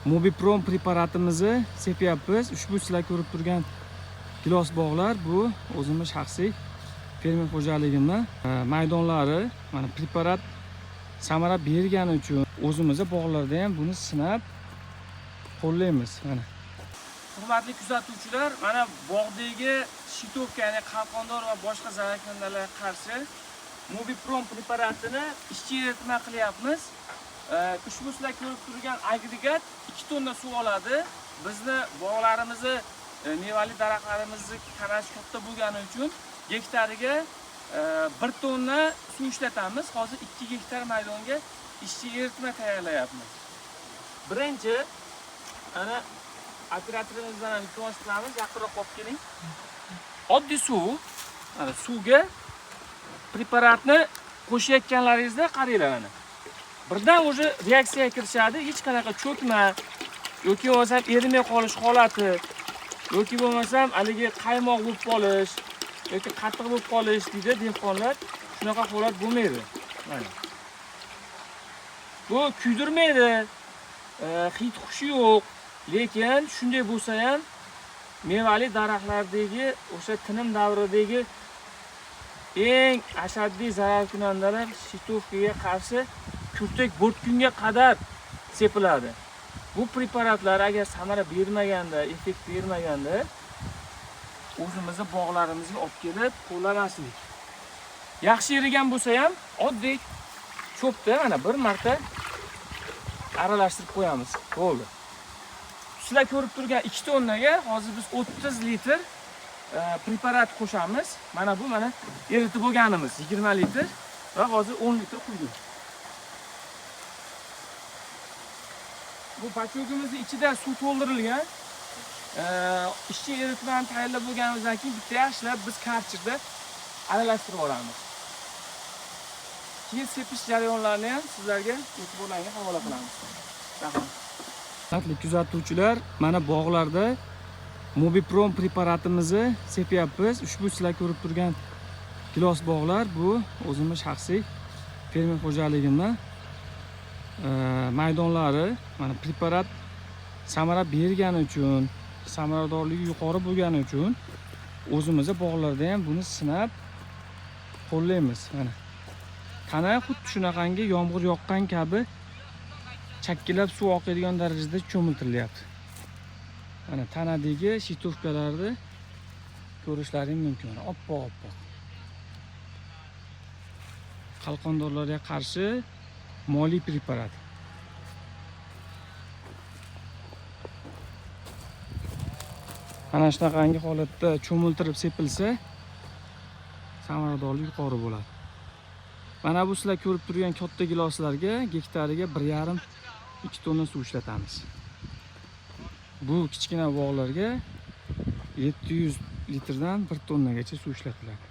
Mobiprom preparatimizni sepyapmiz. Ushbu sizlar ko'rib turgan gilos bog'lar bu o'zimiz shaxsiy fermer xo'jaligimning maydonlari. Mana preparat samara bergani uchun o'zimizning bog'larda ham buni sinab qo'llaymiz. Mana hurmatli kuzatuvchilar, mana bog'dagi shitovka, ya'ni qalqondor va boshqa zararkunandalarga qarshi Mobiprom preparatini ishchi eritma qilyapmiz. Ushbu sizlar ko'rib turgan agregat 2 tonna suv oladi. Bizni bog'larimizni, mevali daraxtlarimizni qarash katta bo'lgani uchun gektariga 1 tonna suv ishlatamiz. Hozir 2 gektar maydonga ishchi eritma tayyorlayapmiz. Birinchi ana operatorimizdan iltimos qilamiz, yaqinroq olib keling. Oddiy suv, mana suvga preparatni qo'shayotganlaringizda qaranglar mana. Birdan o'zi reaksiyaga kirishadi, hech qanaqa cho'kma yoki bo'lmasam erimay qolish holati yoki bo'lmasam haligi qaymoq bo'lib qolish yoki qattiq bo'lib qolish deydi dehqonlar. Shunaqa holat bo'lmaydi. Mana. Bu kuydirmaydi, hid xushi yo'q, lekin shunday bo'lsa ham mevali daraxtlardagi o'sha tinim davridagi eng ashaddiy zararkunandalar shitovkaga qarshi kurtak bo'tkunga qadar sepiladi. Bu preparatlar agar samara bermaganda, effekt bermaganda o'zimizning bog'larimizga olib kelib qo'llamaslik. Yaxshi erigan bo'lsa ham oddiy cho'pda mana bir marta aralashtirib qo'yamiz. Bo'ldi. Sizlar ko'rib turgan 2 tonnaga hozir biz 30 litr preparat qo'shamiz. Mana bu mana eritib bo'lganimiz 20 litr va hozir 10 litr quydik. Bu pachogimizning ichida suv to'ldirilgan. Ishchi eritmani tayyorlab bo'lganimizdan keyin bitta yaxshilab biz karchikda aralashtirib olamiz. Keyin sepish jarayonlarini ham sizlarga e'tiborlaringizga havola qilamiz. Rahmat. Hurmatli kuzatuvchilar, mana bog'larda Mobiprom preparatimizni sepyapmiz. Ushbu sizlar ko'rib turgan gilos bog'lar bu o'zimiz shaxsiy fermer xo'jaligimning maydonlari. Mana preparat samara bergani uchun, samaradorligi yuqori bo'lgani uchun o'zimizning bog'larda ham buni sinab qo'llaymiz. Mana tana xuddi shunaqangi yomg'ir yoqqan kabi chakkilab suv oqadigan darajada cho'miltirilyapti. Mana tanadagi shitovkalarni ko'rishlaring mumkin. Oppoq-oppoq. Qalqondorlarga qarshi moliy preparat. Mana shunaqangi holatda cho'miltirib sepilsa, samaradorlik yuqori bo'ladi. Mana bu sizlar ko'rib turgan katta giloslarga gektariga 1,5-2 tonna suv ishlatamiz. Bu kichkina bog'larga 700 litrdan 1 tonnagacha suv ishlatiladi.